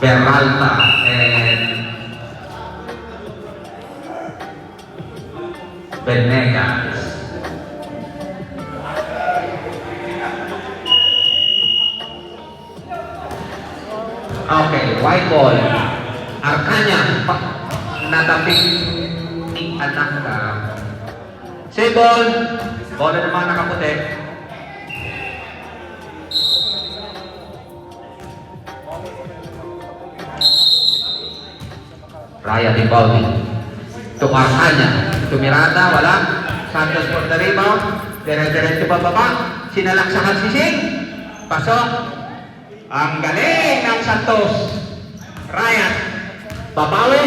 Peralta and Venegas. Okay, white ball. Arcanya, nataping anak ka. Say ball. Bola naman nakaputi. Raya di Baldi. To Arcanya. To Miranda, wala. Santos for the rebound. Dire-diretso pababa. Sinalaksakan si Sing. Pasok. Ang galing ng Santos. Ryan. Babawi.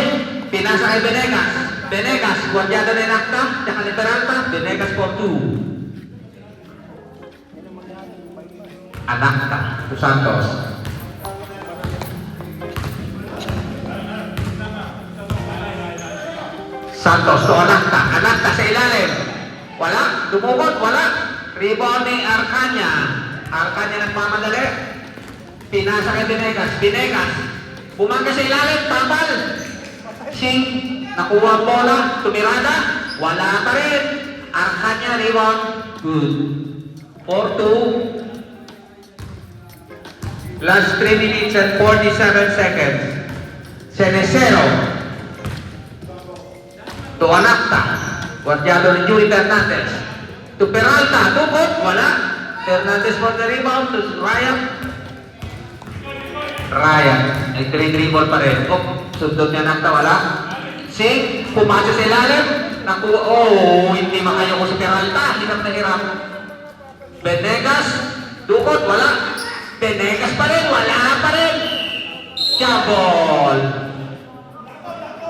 Pinasa kay Venegas. Venegas. Guardiado ni Nakta. Tsaka ni Peralta. Venegas for 2. Anakta. To Santos. Santos to Anakta. Anakta sa ilalim. Wala. Dumukot. Wala. Rebound ni Arcanya. Arcanya nagmamadali. Pinasa kay Venegas. Venegas. Bumangga sa ilalim. Tabal. Sing. Nakuha ang bola. Tumirada. Wala pa rin. Arcanya rebound. Good. 4-2. Last 3 minutes and 47 seconds. Cenicero. To Anakta. Guardiado ni Joey Fernandez. To Peralta. Dukot. Wala. Fernandez for the rebound. To Ryan. Ryan. Ay 3-3 pa rin. Sundot niya Anakta. Wala. Sing. Pumasok sa ilalim. Nakuha. Oh, hindi makayo ko si Peralta. Hirap na hirap. Venegas. Dukot. Wala. Venegas pa rin. Wala pa rin. Jabol.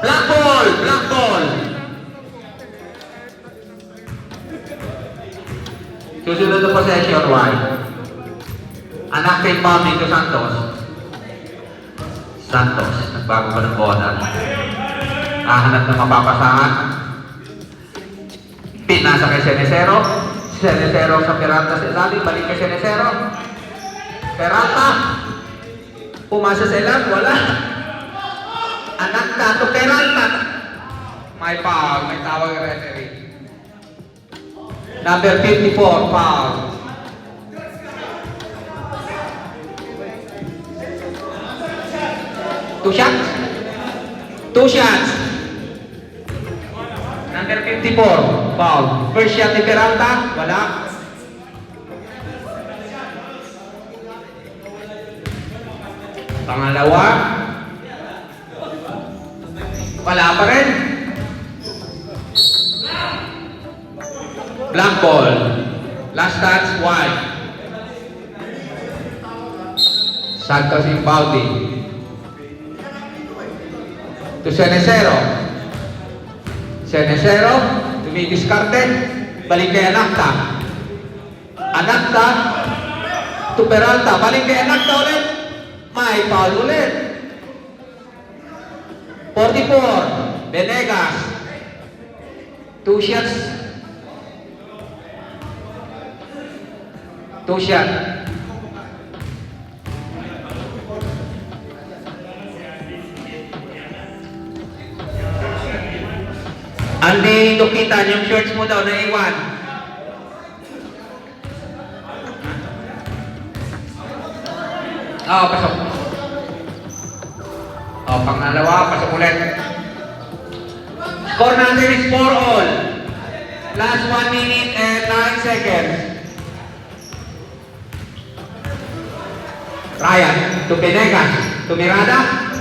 Black ball. Black ball. Susunod na possession, wide. Anak kay Mami to Santos. Santos, nagbago pa ng bola. Hahanap ng mapapasahan. Pinasa kay Cenicero. Cenicero sa Peralta sa ilalim. Balik kay Cenicero. Peralta. Pumasa sa ilalim. Wala. Anak ka to Peralta. May foul. May tawag yung referee. Number 54, foul. Two shots? Two shots. Number 54, foul. First shot ni Peralta, wala. Pangalawa. Wala pa rin. Black ball. Last touch, wide. Santos Imbaldi. To Cenicero. Cenicero. Dumidiskarte. Balik kay Anakta. Anakta. To Peralta. Balik kay Anakta ulit. May foul ulit. 44. Venegas. Two shots. Two shot. Hindi ito kita yung shorts mo daw na iwan. Pasok. Pangalawa, pasok ulit. Score natin is 4-all. Last 1 minute and 9 seconds. Ryan, to Venegas, to Miranda,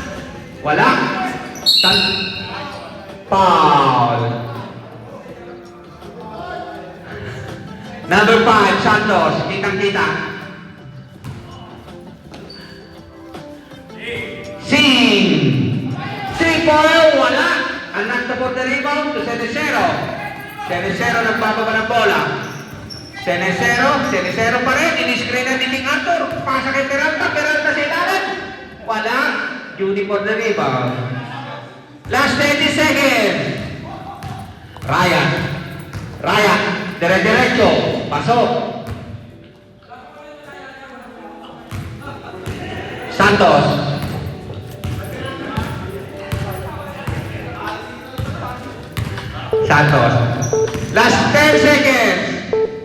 wala, foul. Number 5, Santos, kitang-kita. Sing, 3-4, wala. Anak na for the rebound to Cenicero. Cenicero nagbababa ng bola. Cenicero pa rin. In-screen na ni King Arthur. Pasa kay Peralta. Peralta sa ilalim. Wala. Judy for the rebound. Last 30 seconds. Ryan. Dire-diretso. Pasok. Santos. Santos. Last 10 seconds.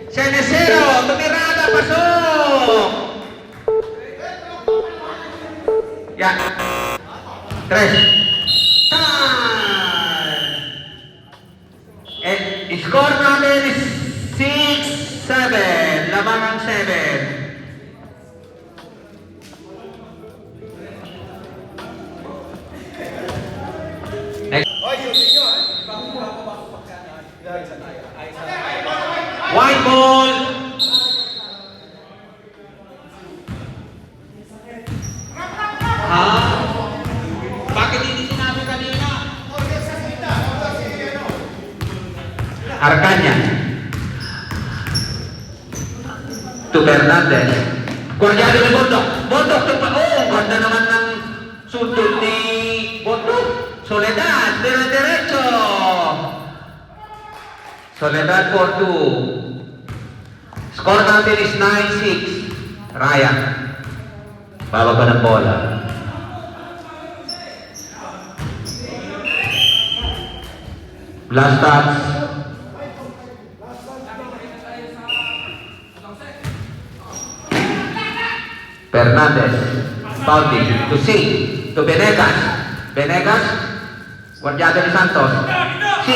Senesero, tumirada, pasok! Yan. 3. Time! Score natin is 6-7. Labangan 7. White ball. Ha? Bakit hindi sinabi kanina? Arcaña. To Fernandez. Guardiano ni Bondok. Bondok to pa. Oh, ganda naman ng sundot ni Bondok. Soledad, dire-diretso. Soledad for 2. Score natin is 9-6. Ryan. Bababa ng bola. Last touch. Fernandez. Pauti. To C. To Venegas. Venegas. Guardiado ni Santos. C.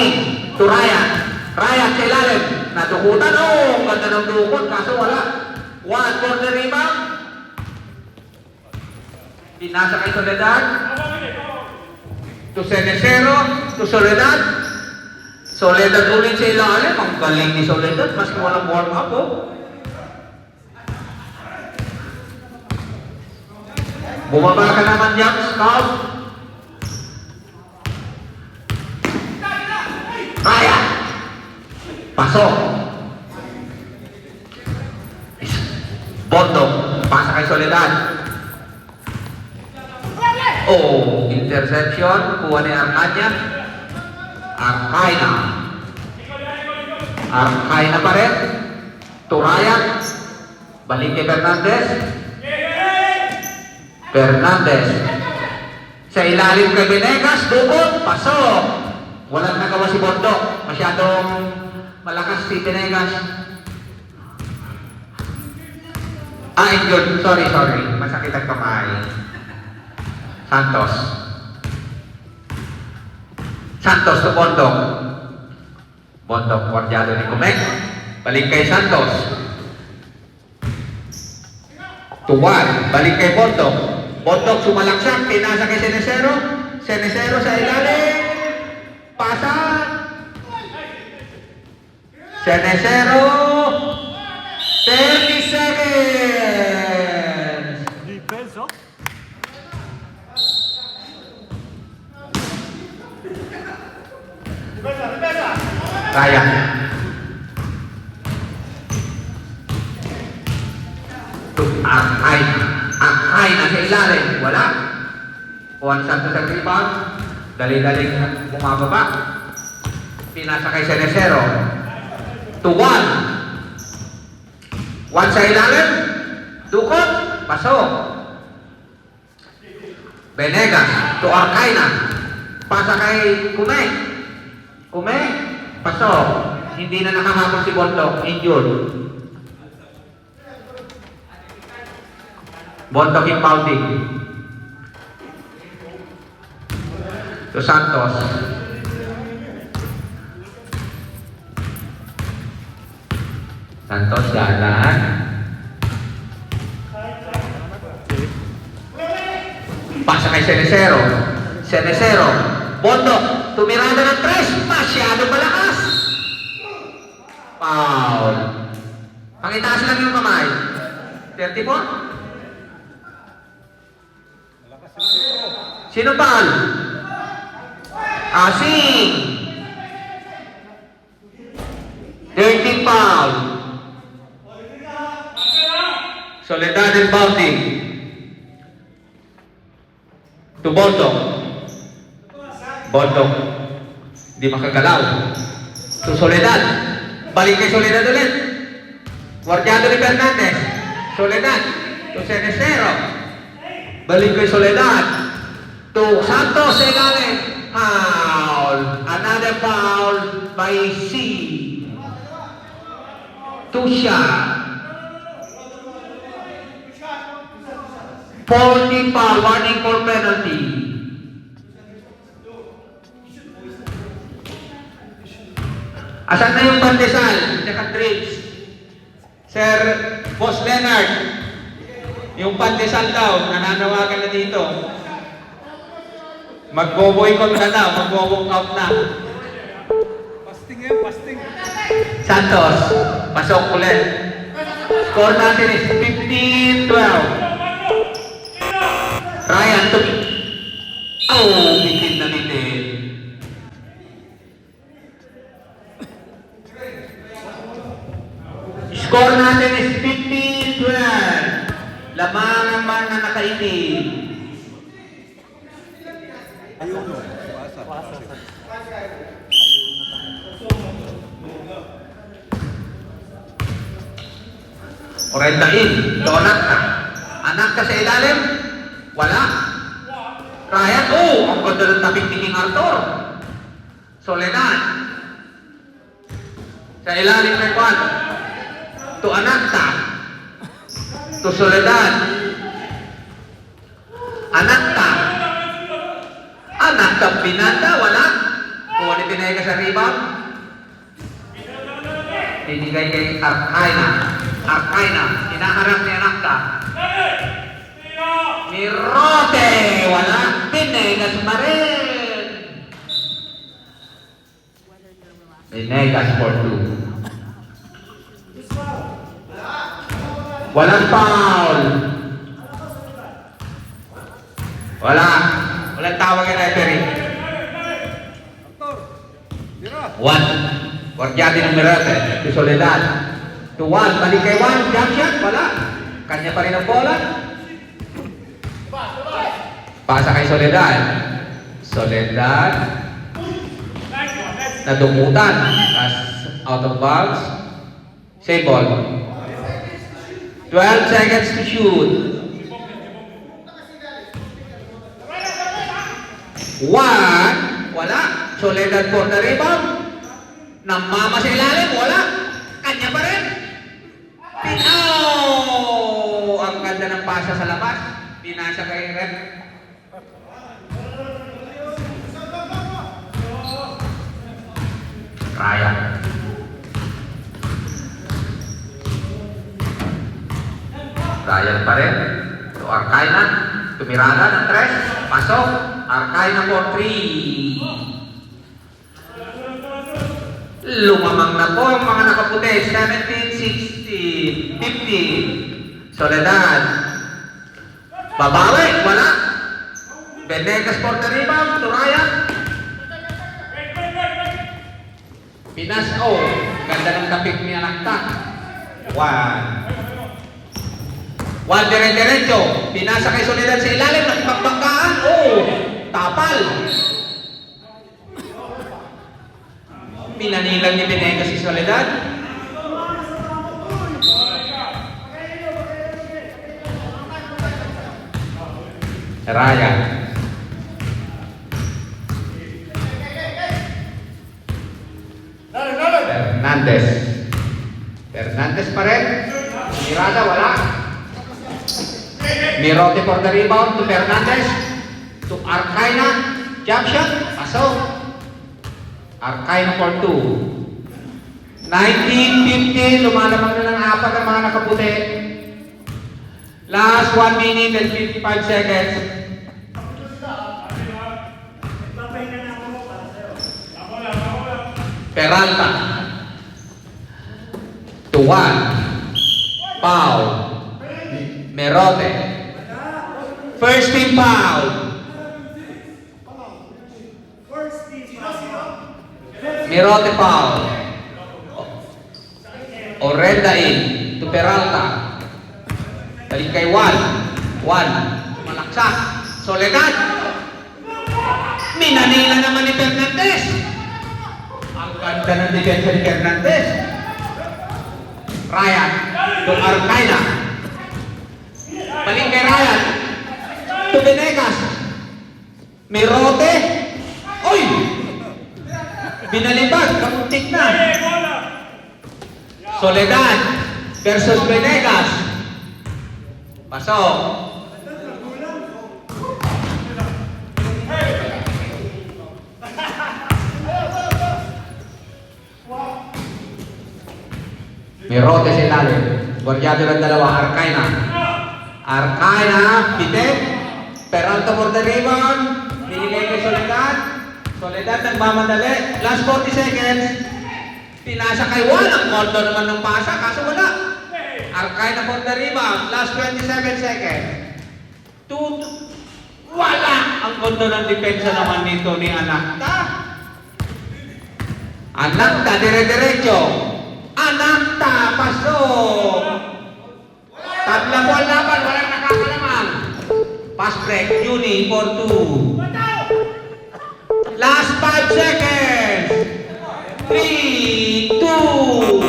To Ryan. Ryan sa ilalim. Natukutan. Oh, ganda ng dukot. Kaso wala. 1 for the rebound. Pinasa kay Soledad. To Senesero. To Soledad. Soledad ulit sa ilalim. Ang galing ni Soledad. Maski walang warm up, oh. Bumaba ka naman dyan, Scout. Ryan. Pasok. Bondok. Pasa kay Soledad. Oh, interception. Kuha ni Arcaña. Arcaña. Arcaña pa rin. Turayan. Balik kay Fernandez. Fernandez. Sa ilalim kay Venegas. Dukot. Pasok. Walang nagawa si Bondok. Masyadong malakas si Venegas. Injured. Sorry. Masakit ang kamay. Santos. Santos to Bondok. Bondok, guardiado ni Kumek. Balik kay Santos. To 1. Balik kay Bondok. Bondok sumalaksak. Pinasa kay Senesero. Senesero sa ilalim. Pasa. Senesero. 30 seconds. Defense, oh. Ryan. To Arcaña sa ilalim. Wala. Juan Santos ang rebound. Dali-daling bumababa. Pinasa kay Senesero. To 1. 1 sa ilalim. Dukot. Pasok. Venegas. To Arcaña. Pasa kay Kumek. Kumek. Pasok. Hindi na nakahapon si Bondok. Injured. Bondok impounding. To Santos. Santos dahan. Pasa kay Senesero. Senesero. Bondok. Tumirada ng 3. Masyado malakas. Foul. Pakitaas lang yung kamay. 34. Sino foul? Asing. 13 foul. Soledad and Bounty. To Bondok. Bondok. Hindi makagalaw. To Soledad. Balik kay Soledad ulit. Guardiado ni Fernandez. Soledad. To Senesero. Balik kay Soledad. To Santos sa ilalim. Foul. Another foul by C. 2 shot. 40 foul. Warning for penalty. Asan na yung pandesal? Naka-trips. Sir Boss Leonard, yung pandesal daw, nananawagan na dito. Magbo-boycott na daw, magbo-walk out na. Fasting yan, fasting. Santos, pasok ulit. Score natin is 15-12. Ryan, bitin na bitin. Score natin is 15-12. Lamang ang mga nakaitim. Ayun no. Orendain, donat ka. Anak ka sa ilalim? Wala. Ryan, ang ganda ng tabing ni King Arthur. Soledad. Sa ilalim ng kwan. To Anakta. To Soledad. Anakta. Anakta Pinanda, wala. Kung ano pinay ka sa rebound? Tinigay kay Arkaina. Arkaina, hinaharap ni Anakta. Ni Rote, wala. Pinegas pa rin. Pinegas for 2. Walang foul. Walang tawag yung referee. One. Guardiate ng Mirate. To Soledad. To 1. Balik kay 1. Jump shot. Wala. Kanya pa rin ang bola. Pasa kay Soledad. Soledad. Nadumutan. As out of bounds. Save ball. 12 seconds to shoot. 1. Wala. Soledad for the rebound. Namama sa ilalim. Wala. Kanya pa rin. Ang ganda ng pasa sa labas. Pinasa kay Red. Ryan. Ryan pa rin. To Arkaina. Tumirada ng 3. Pasok. Arkaina for 3. Lumamang na po ang mga nakaputi. 17, 16, 15. Soledad. Babawi. Wala. Venegas for the rebound. To Ryan. Pinas. Ganda ng tapik ni Anakta. 1. 1 dire-diretso. Pinasa kay Soledad sa ilalim. Nakipagbangkaan. Tapal. Pinanilang ni Venegas si Soledad. Raya. Fernandez. Fernandez pa rin. Mirada, wala. Mirote for the rebound to Fernandez. To Arkaina. Jump shot. Pasok. Arkaina for 2. 19-15. Lumalamang na ng 4 ang mga nakaputi. Last 1 minute and 55 seconds. Peralta. To 1. Foul. Merote. First team foul. Merote foul. Orendain to Peralta. Balik kay 1. Malaksak. Soledad. Minanila naman ni Fernandez. Ang ganda ng defense ni Fernandez. Ryan to Arkaina. Balik kay Ryan. To Venegas. Mirote. Binalibag, kamuntik na. Soledad versus Venegas. Pasok. May rote sa ilalim. Guardiado ng dalawa, Arcaina. Arcaina, bitin. Peralta for the rebound. Binigay kay Soledad. Soledad nagmamadali. Last 40 seconds. Pinasa kay Juan. Ang kondo naman ng pasa, kaso wala. Arcaina for the rebound. Last 27 seconds. Wala. Ang kondo ng depensa naman nito ni Anakta. Anakta, dire-diretso. Anakta, pasok. Tabla po ang laban, walang nakakalamang. Pass break, Uni for 2. Last 5 seconds. 3, 2.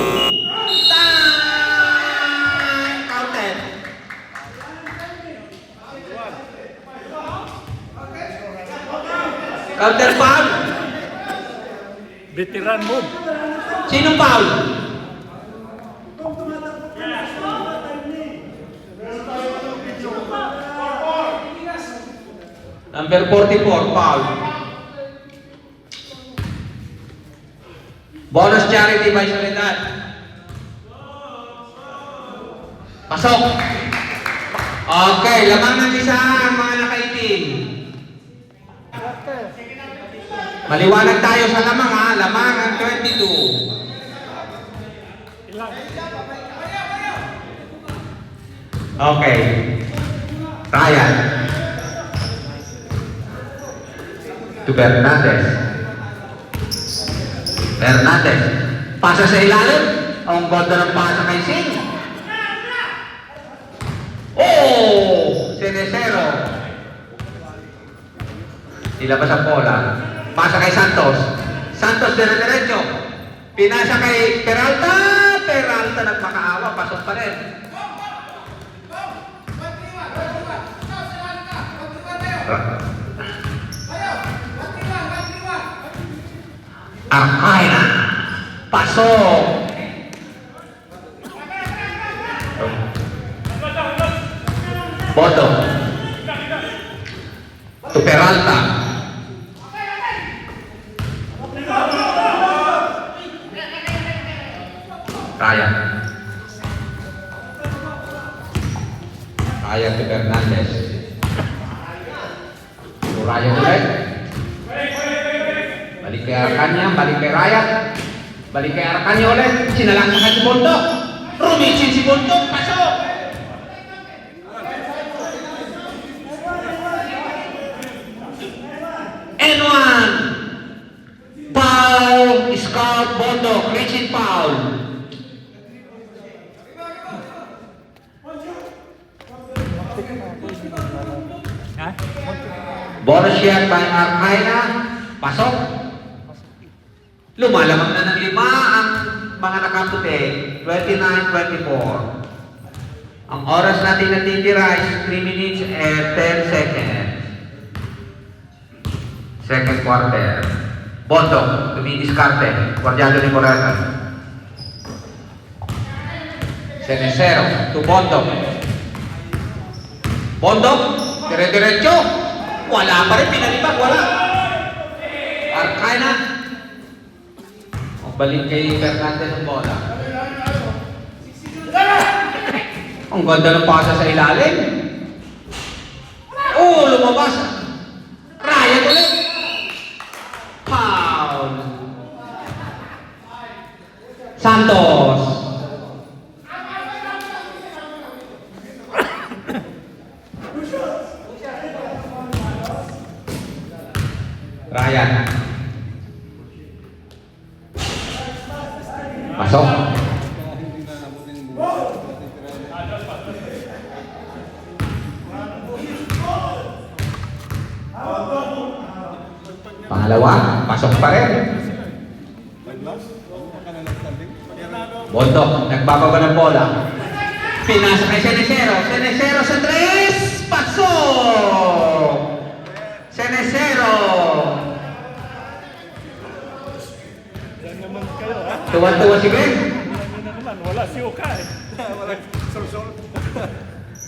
Time! Counted. Counter foul. Veteran move. Sinong foul? Number 44, foul. Bonus charity by Soledad. Pasok. Okay, lamang ng isa ang mga nakaitim. Maliwanag tayo sa lamang ha. Lamang ang 22. Okay. Ryan. To Bernadez. Bernadez. Pasa sa ilalim. Ang ganda ng pasa kay Sing. Oh! Sinesero. Ilabas ang bola. Pasa kay Santos. Santos dire-diretso. Pinasa kay Peralta. Peralta nagmakaawa. Pasok pa rin. Arcaina. Pasok. Boto. To Peralta. Ryan. Ryan to Fernandez. To Ryan ulit. Balik kay Arcaña, balik kay Ryan. Balik kay Arcaña ulit. Sinalangsakan si Bondok. Rumicin si Bondok. Pasok. N1. Foul. Scout Bondok. Richard foul. Bonus shot by Arcaina. Pasok. Lumalamang na ng 5 ang mga nakaputi. 29-24. Ang oras natin natitira is 3 minutes and 10 seconds. Second quarter. Bondok, dumidiskarte. Guardiado ni Morata. Senesero, to Bondok. Bondok, dire-diretso. Wala pa rin, pinalibag, wala. Arcaina. Balik kay Fernandez ang bola. Ang ganda ng pasa sa ilalim. Oh, lumabas. Ryan ulit. Foul. Santos. Ryan. Pasok. Pangalawa, pasok pa rin. Bondok, nagbababa ng bola. Pinasa kay Senesero. Senesero sa 3. Pasok! Senesero. Tuwa-tuwa si Ben. Ano na naman, wala si Oka eh. Wala, sol-sol.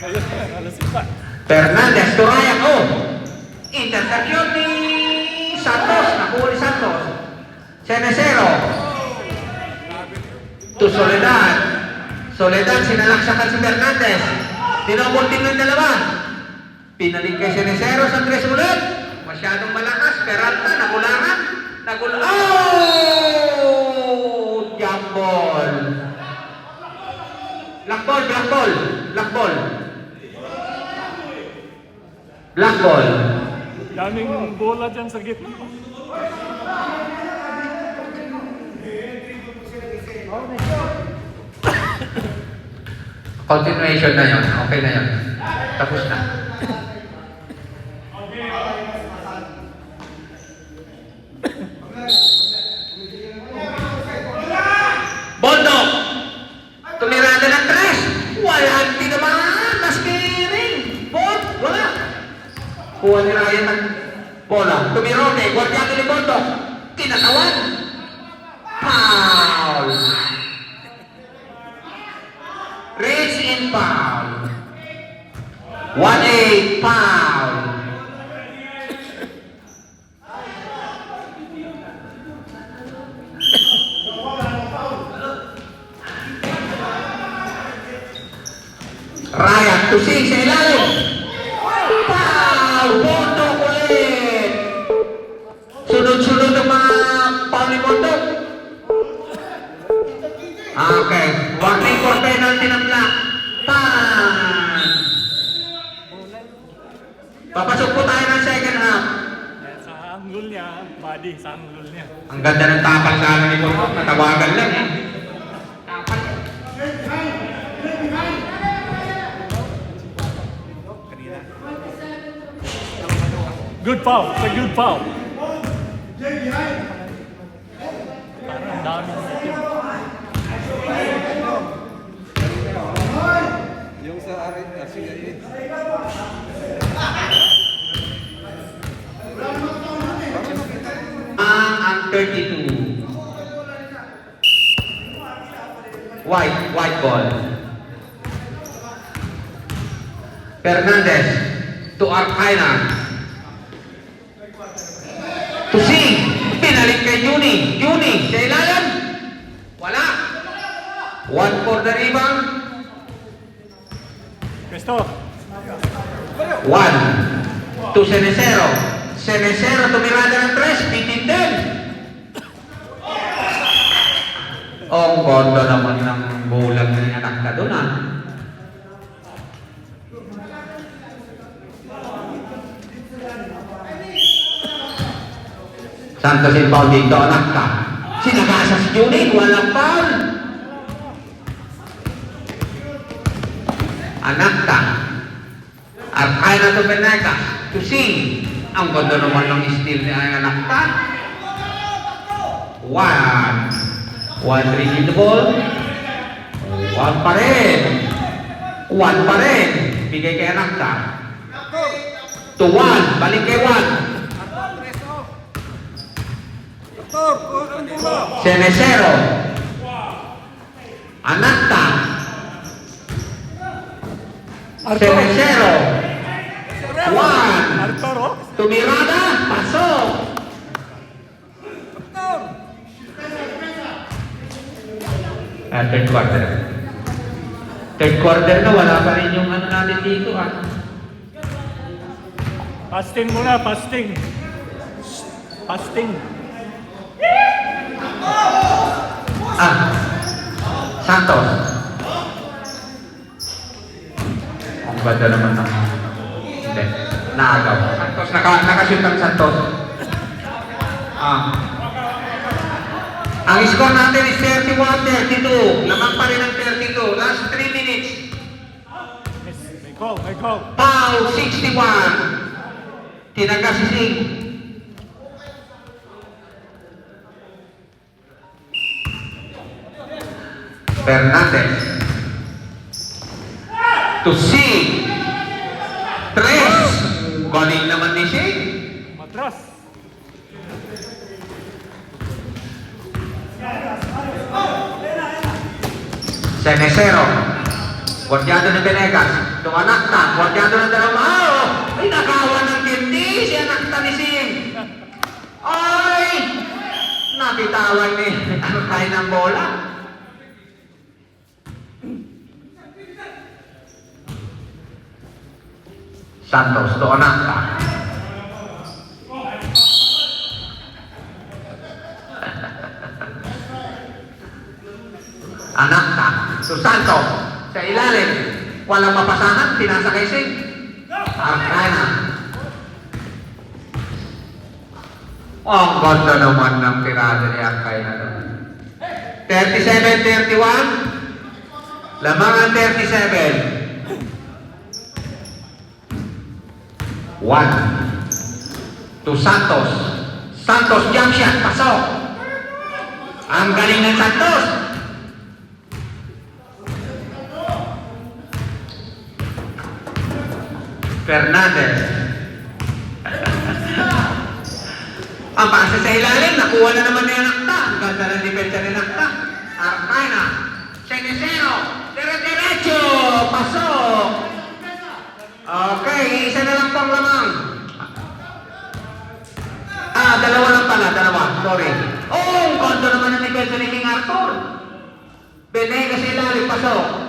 Kaya, wala si Oka. Fernandez to Ryan. Oh! Interception ni Santos. Nakuha ni Santos. Cenicero. To Soledad. Soledad, sinalaksakan si Fernandez. Tinobulting ng dalawa. Pinalig kay Cenicero sa 3 ulit. Masyadong malakas. Peralta, nakulangan. Oh! Jump ball. Black ball, black ball. Black ball. Black ball. Daming bola dyan sa gitna. Continuation na yun. Okay na yun. Tapos na. Bondo! Tumirada ng 3. Walang tinamaan. Maski ring. Bond. Wala. Kuha ni Ryan ng bola. Tumirote. Guardiano ni Bondo. Tinatawan. Foul. Raise in foul. 1-8 foul. Ryan to sing sa ilalim. Foul. Bondo ulit. Sunod-sunod ang mga foul ni Bondo. Okay. Warning for penalty ng black. Tan. Papasok po tayo ng second half. Sa angle niya, body, sa angle niya. Ang ganda ng tapal sa amin ni Bondo. Natawagan lang eh. Good foul, it's a good foul. Parang ang dami ng itim. Yung sa arin, sige. Ang 32. White ball. Fernandez to Arcaina. To sing. Pinalik kay Juni. Juni, sa ilalim. Wala. 1 for the rebound. Cristo, 1 to Cenicero. Cenicero tumirada ng 3. Bitin din. Oh, ang ganda naman ng bulag ng anak ka doon ah. Santos in foul dito, anak ka. Sinagasa si Juni, walang foul. Anak ka. Arcaina to Venegas. To sing. Ang ganda naman ng steal ni anak ka. 1 reaching the ball. 1 pa rin. 1 pa rin. Bigay kay anak ka. To 1. Balik kay 1. Cenicero. Anakta. Cenicero. 1. Arturo, Tumirada. Pasok. Third quarter. Third quarter na. Wala pa rin yung ano natin dito ah. fasting muna, fasting. Fasting. Santos. Ang ganda naman ng... Hindi. Naagaw. Santos. Nakashoot ang Santos. Ang score natin is 31-32. Lamang pa rin ang 32. Last 3 minutes. Yes, may call, may call. Foul 61. Tinaga si Sing. Fernandez. To Sing. 3. Galing naman ni Sing. Matras. Senesero. Guardiado ng Venegas. Tumanakta. Guardiado ng Daramao. Ay, nakawan ng kindi. Si Anakta ni Sing. Ay! Nabitawan ni Arkay ng bola. Santos to Anakta. Anakta to Santos. Sa ilalim. Walang mapasahan. Pinasa kay Sing. Arkay na. Ang ganda naman ng tirada ni Arkay na doon. 37-31. Lamang ang 37. 1 to Santos. Santos jump shot. Pasok. Ang galing ng Santos. Fernandez. Ang pasa sa ilalim, nakuha na naman ni Anakta. Ang ganda ng depensa ni Anakta. Arkay na. Senesero. Dire-diretso. Pasok. Okay, isa na lang pong lamang. Dalawa lang pala. Dalawa. Sorry. Oh, ang ganda naman ng depensa ni King Arthur. Venegas sa ilalim. Pasok.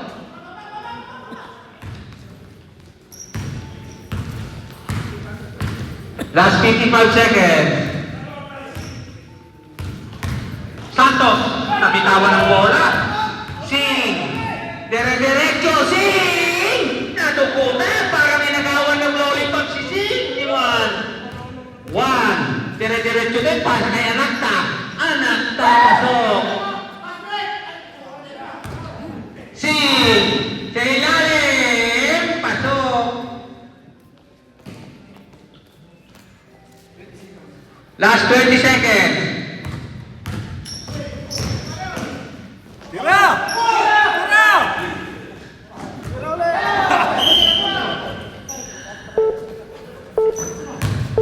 Last 55 seconds. Santos, nabitawan ng bola. Sing, dire-diretso, Sing! Natukutan para may nagawan ng lollipop si Sing. Iwan. 1, dire-diretso din, pasa kay Anakta. Anakta, pasok. Sing, sa ilalim, pasok. Last 20 seconds. Tira! Tira! Tira ulit!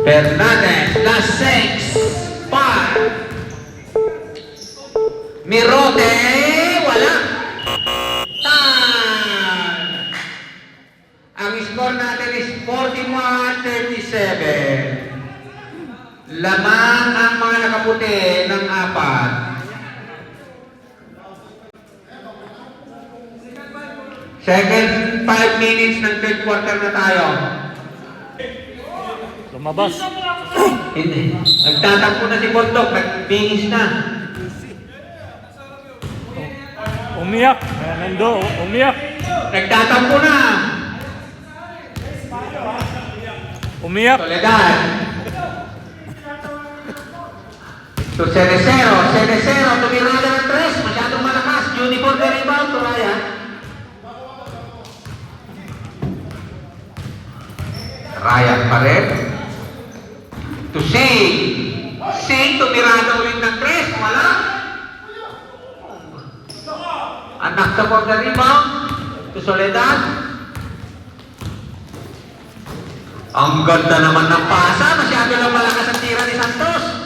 Fernandez, last 6, 5. Mirote, wala. Time! Ang score natin is 41-37. Lamang ang mga nakaputi ng 4. Second 5 minutes ng third quarter na tayo. Lumabas. Hindi. Nagtatampo na si Bondok. Nagbingis na. Umiyak. Nando, umiyak. Nagtatampo na. Umiyak. Soledad. To Cerecero. Cerecero. Tumirada ng 3. Masyadong malakas. Uniform na rebound. To Ryan. Ryan pa rin. To Sing. Sing. Tumirada ulit ng 3. Wala. Anak sa for the rebound. To Soledad. Ang ganda naman ng pasa. Masyado lang malakas ang tira ni Santos.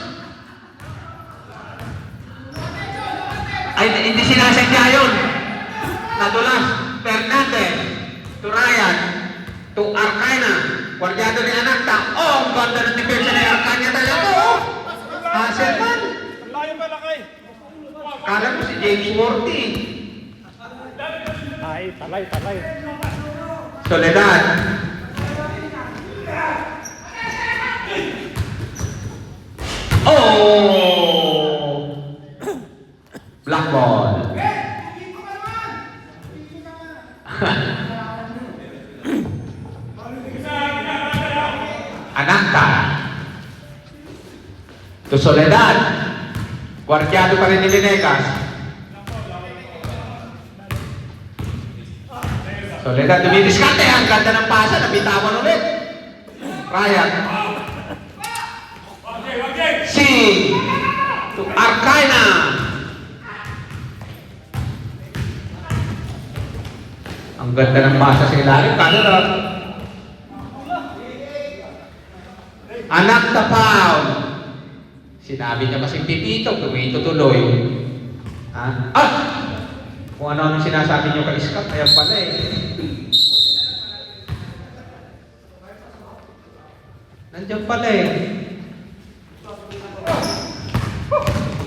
Ay, hindi sinasadya yun. Nadulas. Fernandez. To Ryan. To Arcana. Guardiado ni Anakta. Oh, ang ganda ng depensa ni Arcana talaga. Oh. Hasselman. Ang layo pa lakay. Kala mo si James Worthy. Ay, talay, talay. Soledad. Oh! Black ball. Anakta. To Soledad. Guardiado pa rin ni Venegas. Soledad, dumidiskarte. Ang ganda ng pasa. Nabitawan ulit. Ryan. Sing. To Arcana. Ang ganda ng pasa sa ilalim. Kano na? Anakta foul. Sinabi niya kasing pipito, tumito tuloy. Ah! Kung ano-ano sinasabi nyo kay Scott, ayan pala eh. Nandiyan pala eh.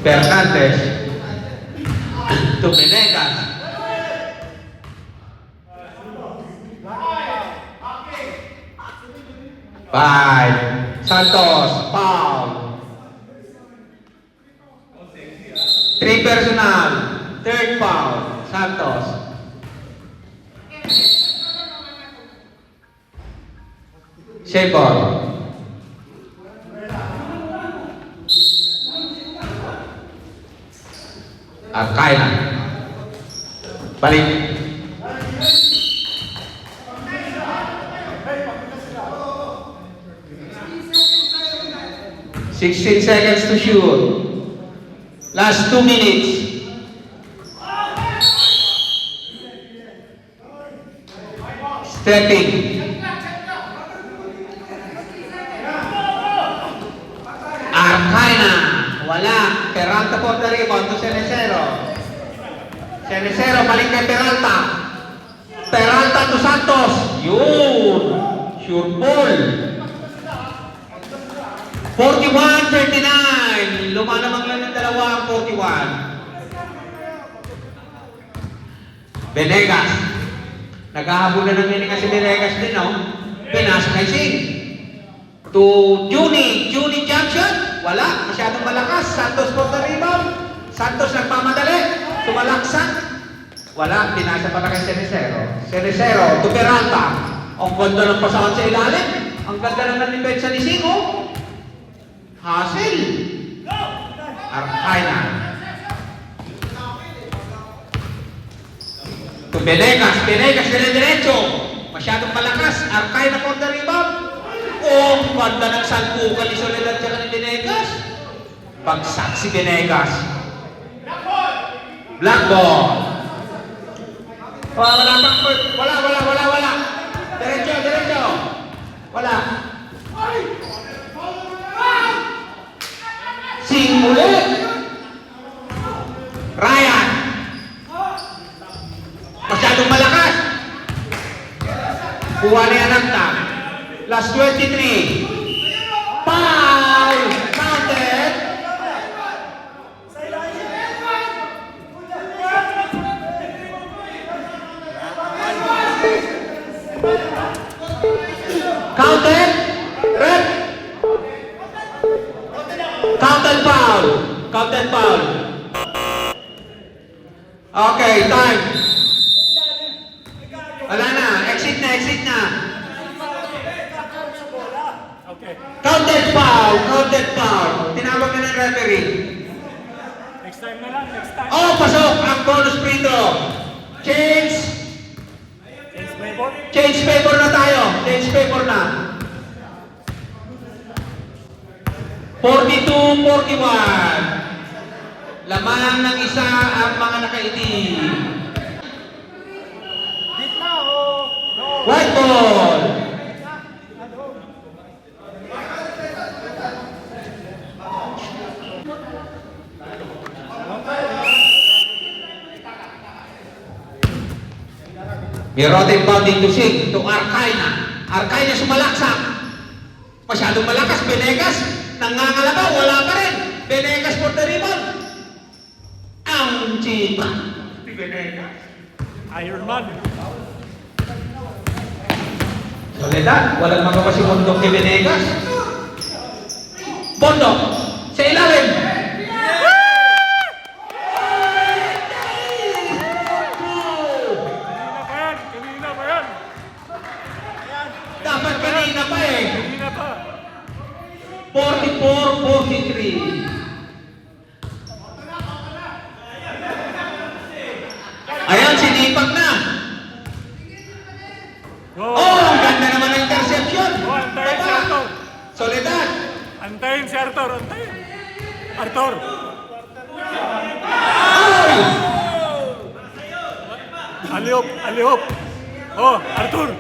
Fernandez. To Venegas. Five. Santos. Foul. 3 personal. Third foul. Santos. Save ball. Arcaina. Balik. Sixteen seconds to shoot. Last 2 minutes. Stepping. Arcaina. Wala. Peralta for the rebound to Cenicero. Cenicero balik kay Peralta. Peralta to Santos. Yun. Sure ball. 41-39. Lumalamang lang ng dalawa ang 41. Venegas. Naghahabol na ng Venegas si Venegas din, no? Pinasa kay Sing. To Juni. Juni jump shot. Wala. Masyadong malakas. Santos for the rebound. Santos nagmamadali. Tumalaksak. Wala. Pinasa pala kay Cenicero. Cenicero to Peralta. Ang ganda ng pasahan sa ilalim. Ang ganda ng depensa ni Sing, oh. Hasil. Arcaina. To Venegas. Venegas dire-diretso. Masyadong malakas. Arcaina for the rebound. Oh, ganda ng salpukan ni Soledad tsaka ni Venegas. Bagsak si Venegas. Black ball. Wala pang point. Wala. Diretso. Wala. Sing ulit. Ryan. Masyadong malakas. Kuha niya ng tap. Last 23. Foul. Counted. Counted. Red. Counted foul. Counted foul. Okay, time. Wala na. Exit na. Okay. Counted foul. Tinawag na ng referee. Next time na lang. Next time. Oh, pasok ang bonus free throw. Change favor na tayo. Change favor na. 42-41. Lamang ng isa ang mga nakaitim. White ball. Mirotic bounding to Sing to Arcaina. Arcaina sumalaksak. Masyadong malakas. Venegas nangangalabaw. Wala pa rin. Venegas for the rebound. Ang chita. Venegas. Iron Man. Soledad. Walang magawa si Bondok kay Venegas. Bondok. Sa ilalim. Kanina pa yan. Dapat kanina pa eh. Kanina pa. 44-43. Ayan, sinipag na. Go. Oh, ang ganda naman ng interception. Go, antayin si Arthur. Soledad. Antayin si Arthur. Antayin. Arthur. Ay! Alihop. Oh, Arthur.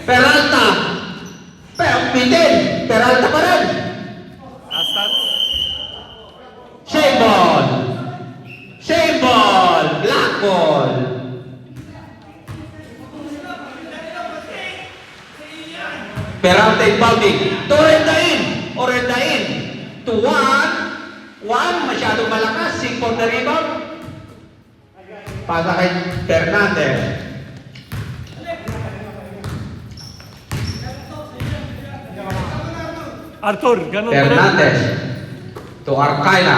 Peralta. Pidel. Peralta pa rin. Last touch. Save ball. Peralta inbounding. To Rendain. O Rendain. To Juan, masyadong malakas. Sing for the rebound. Pasa kay Fernandez. Arthur, ganun pa rin. Fernandez. To Arcaina.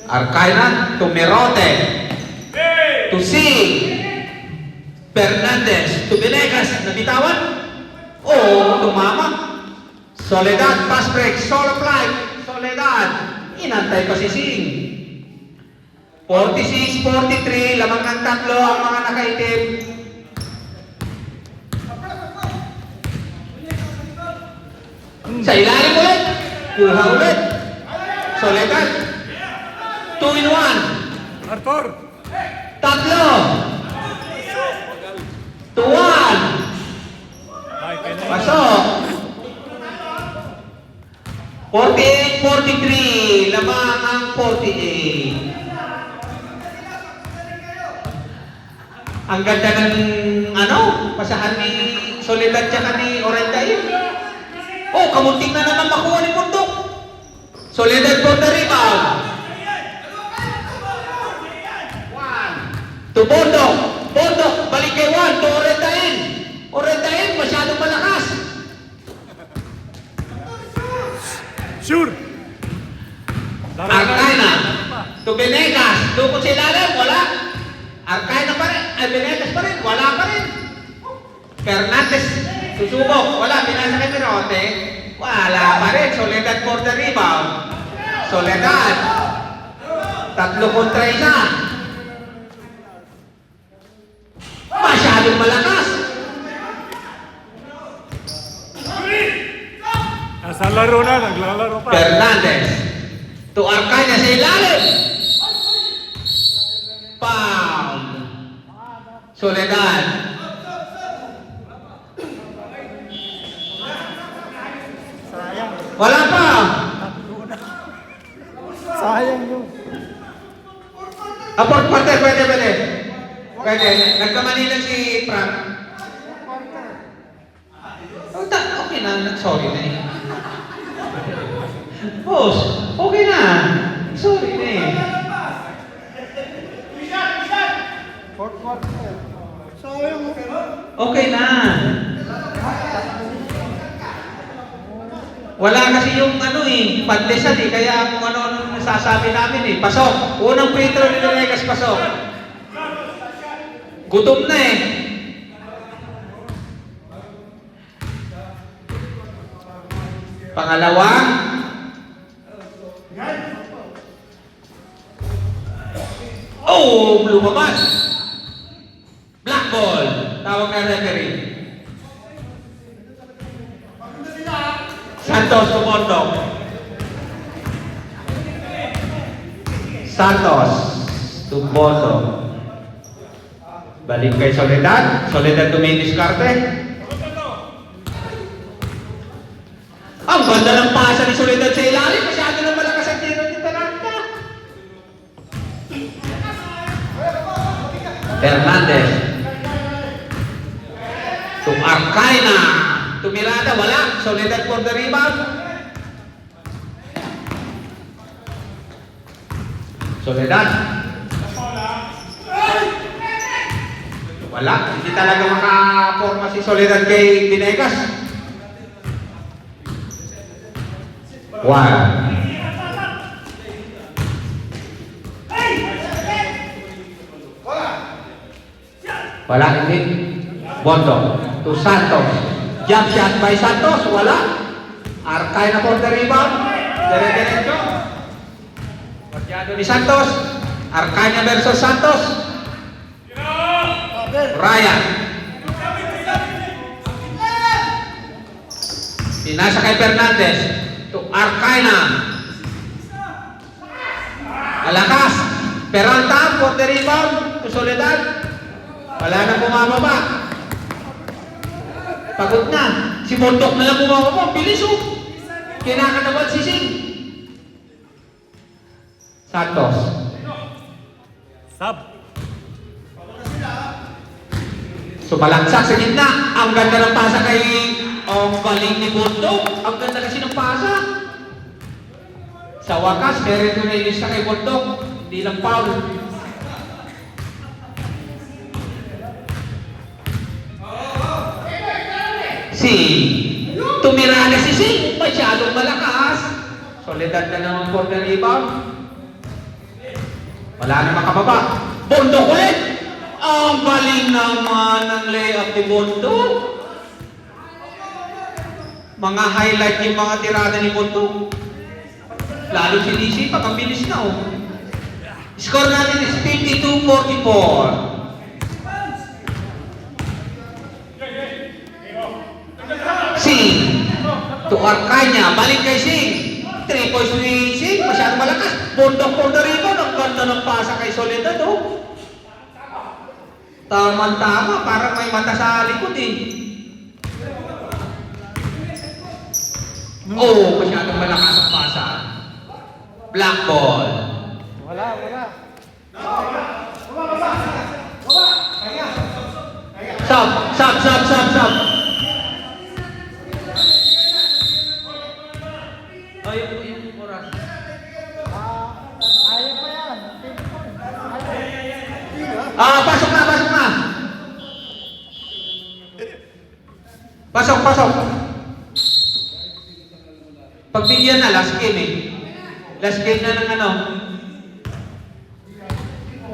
Arcaina to Merote. To Sing. Fernandez to Venegas. Nabitawan. Oh, tumama. Soledad, pass break. Solo flight. Soledad. Inantay pa si Sing. 46-43. Lamang ng tatlo ang mga nakaitim. Sa ilalim ulit. Kuha ulit. Soledad. 2 in 1. Arthur! Tatlo. 2-1. Ay, kaya na yun. Pasok. 48-43. Lamang ang 48. Ang ganda ng pasahan ni Soledad tsaka ni Orendain. Oh, kamunting na naman makuha ni Bundok. Soledad for the rebound. To Bundok. Bundok, balik kay Juan. To Orendain. Orendain, masyadong malakas. Sure! Arcaina. To Venegas. Tukot si ilalim, wala. Arcaina pa rin. Venegas pa rin, wala pa rin. Fernandez, susubok. Wala, pinasa kay Merote. Wala pa rin. Soledad for the rebound. Soledad. 3 kontra 1. Masyadong malakas. Nasa laro na, naglalaro pa. Fernandez. To Arcaina sa ilalim. Foul. Soledad. Wala pa. Sayang yun. Aport quarter, pwede. Pwede. Nagkamali lang si Frank. Okay na. Sorry na eh. Boss, okay na. Sorry na eh. Okay na. Wala kasi yung pandesan kaya kung ano nasasabi namin pasok. Unang free throw ni Venegas, pasok. Gutom na eh. Pangalawa. Oh, lumabas. Black ball. Tawag na referee. Santos Tumondo. Santos Tumondo. Balik kay Soledad. Soledad dumidiskarte. Ang ganda ng pasa ni Soledad sa ilalim. Masyado na malakas ang tiro ni Taranta. Fernandez. To Arcaina. To Miranda, wala. Soledad for the rebound. Soledad. Wala. Hindi talaga makaporma si Soledad kay Venegas. 1. Wala, hindi. Bondo. To Santos. Jump shot by Santos. Wala. Arcaina for the rebound. Dire-diretso. Pasyado ni Santos. Arcaina versus Santos. Ryan. Pinasa kay Fernandez. To Arcaina. Malakas. Peralta for the rebound. To Soledad. Wala na bumababa. Pagod na. Si Mondok na lang bumababa. Bilis oh. Kinakanawan si Sing. Santos. Sub. Sumalaksak sa gitna. Ang ganda ng pasa kay... Ang galing ni Bundok. Ang ganda kasi ng pasa. Sa wakas, meron yung nailis na kay Bundok. Hindi lang foul. Tumira na si Sing. Masyadong malakas. Soledad na naman for the rebound. Wala na makababa. Bundok ulit. Ang galing naman ng layup ni Bundok. Mga highlight yung mga tirada ni Bundok. Lalo sinisipa, ang bilis na oh. Score natin is 52-44. Sing to Arcanya, balik kay Sing. 3 points ni Sing, masyadong malakas. Bundok for the rebound, ang ganda ng pasa kay Soledad oh. Tama-tama, parang may mata sa likod eh. Oh, masyadong malakas ang pasa. Black ball. Wala. Sub. Yung oras. Ayaw pa yan. Pasok na. Pasok. Pagbigyan na, last game eh. Last game na ng ano.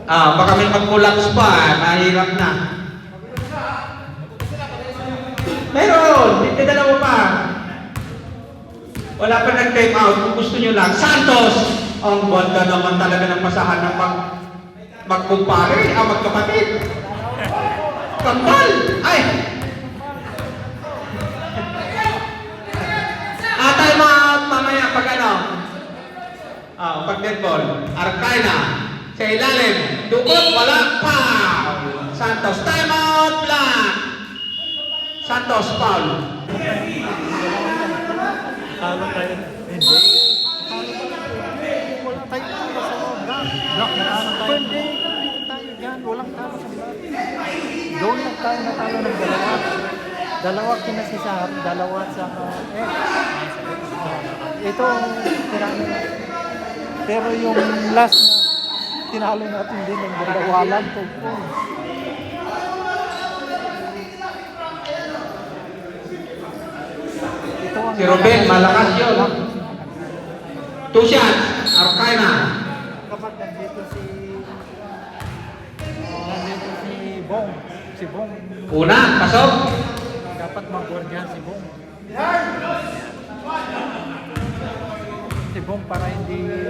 Baka may mag-collapse pa, mahirap na. Meron, hindi dalawa pa. Wala pa nag-time out, kung gusto nyo lang. Santos! Ang ganda naman talaga ng pasahan ng magkumpare, magkapatid. Kambal! Ay! Time out, mamaya pag ano. Pag dead ball. Arcana. Sa ilalim. Dukot, wala. Foul! Santos, time out, black! Santos, foul. Talo tayo. Hindi. Wala tayo talo sa loob. Block na talo tayo. Pwede tayo dyan. Walang talo sa block. Doon lang tayo natalo ng dalawa. Dalawa kinasisahap. Dalawa sa ito ang tinalo natin. Pero yung last na tinalo natin din ng dalawa lang po. Si Ruben, malakas yun. 2 shots. Arcana. Kapag nandito si Bong. Si Bong. Una, pasok. Dapat mag-guardian si Bong. Si Bong para hindi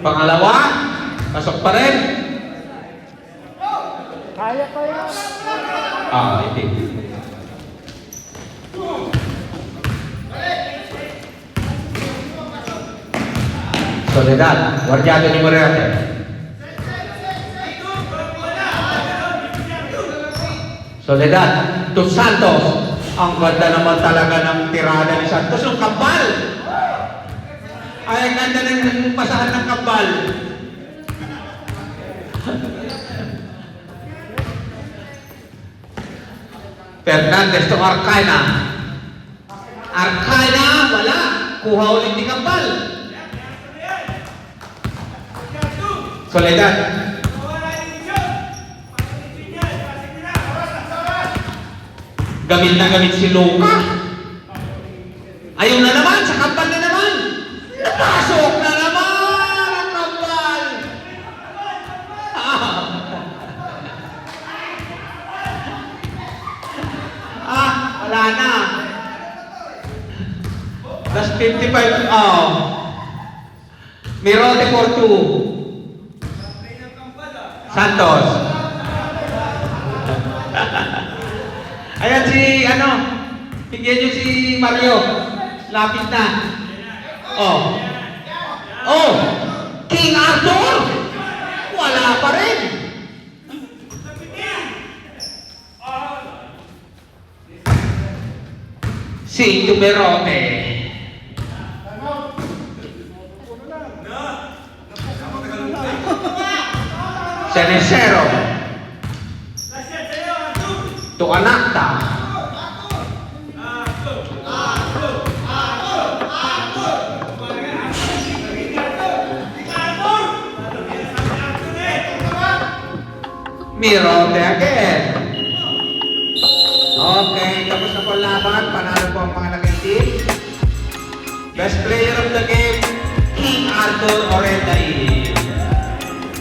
Pangalawa, pasok pa rin. Kaya. Hindi. Soledad, guardiado ni Morete. Soledad, to Santos. Ang ganda naman talaga ng tirada ni Santos. Yung Kambal. Ay, ang ganda ng pasahan ng Kambal. Fernandez to Arcana. Arcana, wala. Kuha ulit ni Kambal. Soledad. Gamit na gamit si Luka. Ayaw na naman, sa Kambal na naman. Napasok na naman ang Kambal. Wala na. Last 55. Mirote for 2. Santos. Ayan si, bigyan nyo si Mario. Lapit na. King Arthur! Wala pa rin. Si Tuberote. Cenicero. to Anakta. Mirote again. Okay, tapos na po ang laban. Panalo po ang mga naging team. Best player of the game, King Arthur Orendain.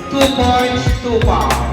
2 points, 2 fouls.